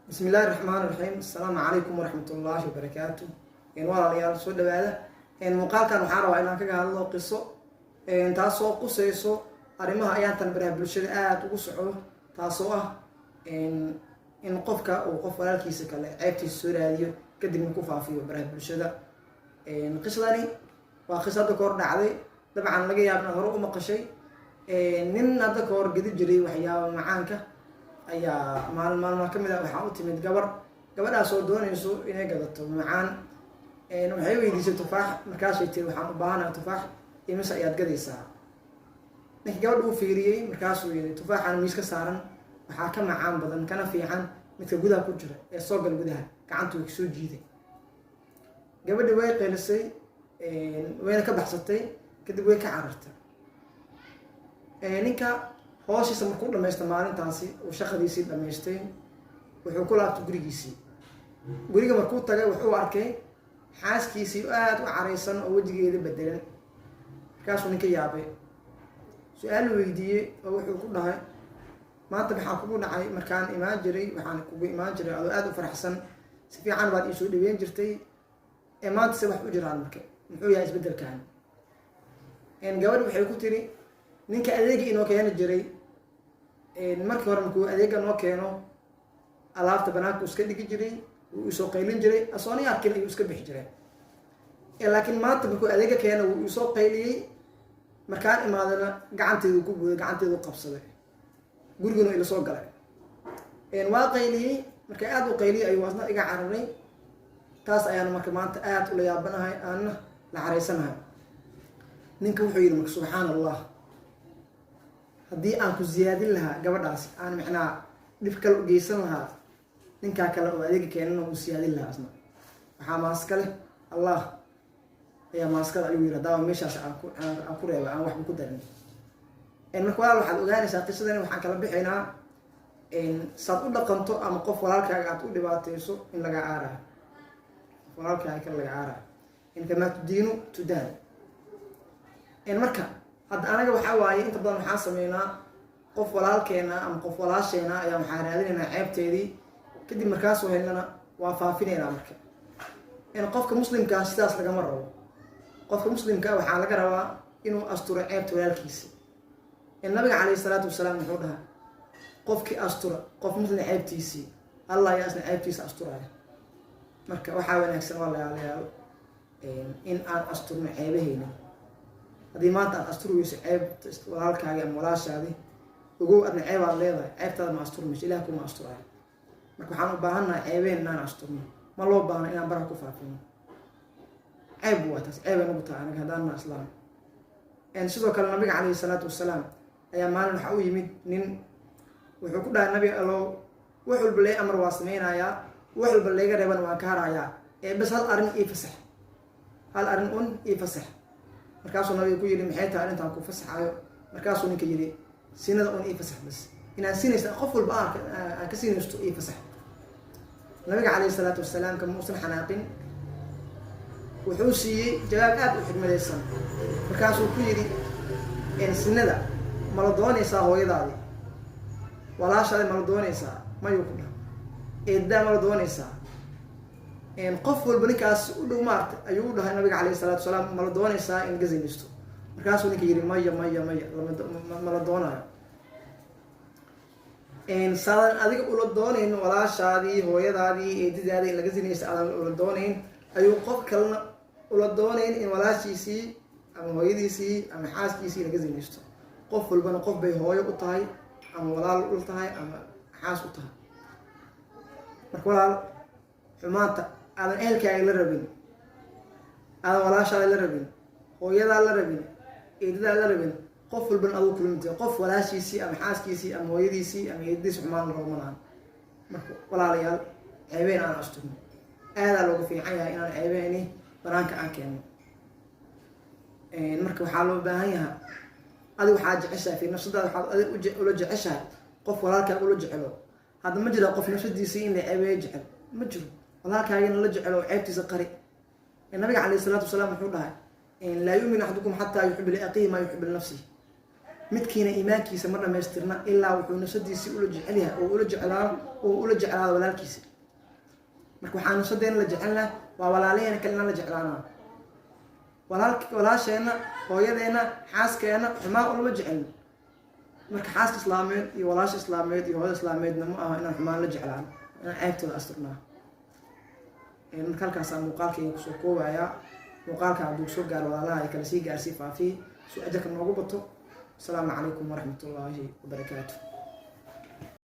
بسم الله الرحمن الرحيم. السلام عليكم ورحمة الله وبركاته. والله يا رسول الله مقال كان محارة إن كذا الله قصة تاسو قصيصو أرمها أيام تنبره بالشريعة وقصعه تاسوه إن قفك وقف ولا كيسك على عيبتي السورة هذه قدم كوفا فيه بره بالشدة قصة ثاني وقصة ذكر عليه طبعا لقي يا ابن هروق مقشي نن ذكر قد جري وحياه معانك ayaa maalmaha kamid ah waxa uu timid gabadhaas oo doonayso inay gadato macaan waxay weydiisay tufaax markaas ay tiri waxaan u baahanahay tufaax imisa ayaad gadaysaa ninka gabadha uu fiiriyay markaas uu yiri tufaaxan miiska saaran waxaa ka macaan badan kana fiican midka gudaha ku jira ee soo gal gudaha gacantu ku soo jiiday gabadha way qeelisay wayna ka baxsatay kadib way ka carartay ninka hooshisa markuu dhamaysta maalintaasi uu shaqadiisii dhamaystay wuxuu ku laabtay guriga markuu tagay wuxuu arkay xaaskiisii aad u caraysan oo wajigeeda bedelan markaasuu ninka yaabay su-aal weydiiyey oo wuxuu ku dhahay maanta maxaa kugu dhacay markaan waxaan kugu imaan jiray adoo aad u faraxsan si fiican baad iisoo dhaweyn jirtay maanta se wax u jiraan marka muxuu yahay isbedelkan gabadh waxay ku tiri ninka adeegii inoo keeni jiray markii hore markuu adeega noo keeno alaabta banaanka iska dhigi jiray wuu isoo qaylin jiray asooni arkin ayuu iska bixi jiray laakiin maanta markuu adeega keeno wuu isoo qayliyey markaan imaadana gacanteedu ku buuday gacanteedu qabsaday guriguna ila soo galay waa qayliyey marka aad u qayliyey ayuu asna iga cararay taas ayaana marka maanta aad ula yaabanahay aanna la caraysanahay ninka wuxuu yidhi marka subxaan allah haddii aan ku ziyaadin lahaa gabadhaasi aan macnaa dhib kale u geysan lahaa ninkaa kale oo adeega keenana uu siyaadin lahaa asna waxaa maaska leh allah ayaa maaskada ayuu yiri haddaaba meeshaas aan ku reeba aan waxba ku darin marka walaal waxaad ogaanaysaa qisadani waxaan kala bixaynaa saad u dhaqanto ama qof walaalkaaga aad u dhibaatayso in laga caarayo qof walaalkaaga kale laga caarayo kamaa tudiinu tudaan marka hadda anaga waxaa waaye inta badan waxaan sameynaa qof walaalkeena ama qof walaasheena ayaa waxaan raadinaynaa ceebteedii kadib markaasoo helnana waa faafinaynaa marka qofka muslimkaa sidaas lagama rabo qofka muslimkaa waxaa laga rabaa inuu asturo ceebta walaalkiisa nabiga calayhi salaatu wasalaam wuxuu dhahaa qofkii astura qof muslim ceebtiisii allah ayaa isna ceebtiisa asturaya marka waxaa wanaagsan waa layaalayaal in aan asturno ceebaheyna haddii maanta aad asturweyso ceeb walaalkaagi ama walaashaadi ogow adna ceebaad leedahay ceebtaada ma asturmayso ilaah kuma asturaayo marka waxaan u baahannahay ceebaheen inaan asturno ma loo baahno inaan baraha ku faafino ceeb waa taas ceebay nagu tahay anaga haddaanna islaam sidoo kale nabiga calayhi salaatu wasalaam ayaa maalin waxaa u yimid nin wuxuu ku dhahay nabi allow wax walba lee amar waa sameynayaa wax walba leega reebana waan ka harayaa bas hal arrin ii fasax markaasuu nabiga ku yidhi maxay tahay arrintaan ku fasaxayo markaasuu ninka yidhi sinada un ii fasax bas inaan sinaysta qof walba aan ka sinaysto ii fasax nabiga calayhi salaatu wasalaam kama uusan xanaaqin wuxuu siiyey jawaab aad u xigmadaysan markaasuu ku yidhi sinada mala doonaysaa hooyadaadi walaashaadi mala doonaysaa mayuu ku dhaha eeddaa mala doonaysaa qof walba ninkaas u dhow maarta ayuu u dhahay nabiga calayhi salaatu wasalaam mala doonaysaa in gazinaysto markaasuu ninka yidhi maya mala doonayo saadan adiga ula doonayn walaashaadii hooyadaadii eedidaadii in laga zinaysta aadan ula doonayn ayuu qof kalena ula doonayn in walaashiisii ama hooyadiisii ama xaaskiisii laga zinaysto qof walbana qof bay hooyo u tahay ama walaal u tahay ama xaas u tahay marka walaal xumaanta aadan ehelkaaga la rabin aadan walaashaada la rabin hooyadaa la rabin eedadaa la rabin qof walban aduu kulmintay qof walaashiisii ama xaaskiisii ama hooyadiisii ama eedadiisi xumaan la rabo malahan marka walaalayaal ceebeen aan asturno aadaa looga fiican yahay inaan ceebeheni banaanka aan keenno marka waxaa loo baahan yahaa adig waxaad jeceshahay fi nafsadaada waxaad adig ula jeceshahay qof walaalkaaga ula jecelo hadda ma jira qof nafsadiisii in la ceebeeyo jecel ma jiro walaalkaagina la jecelo ceebtiisa qari nabiga calayhi salaatu wasalaam wuxuu dhahay laa yu'minu axadukum xataa yuxibu liaqiihi maa yuxibu linafsihi midkiina iimaankiisa ma dhamaystirna ilaa wuxuu nafsadiisii ula jecel yahay oo ula jeclaado walaalkiisa. marka waxaan nafsadeena la jecelnahay waa walaalaheena kale inaan la jeclaanaa. walaasheena, hooyadeena, xaaskeena xumaan ulama jecelno. marka xaaska islaameed iyo walaasha islaameed iyo hooyada islaameedna ma aha inaan xumaan la jeclaano, inaan ceebtooda asturnaa. marka halkaasaan muuqaalkayga kusoo koobayaa. muuqaalka hadduu soo gaaro walaalaha ay kala sii gaarsii faafiye si ajarka noogu bato. asalaamu calaykum waraxmatullaahi wabarakaatu.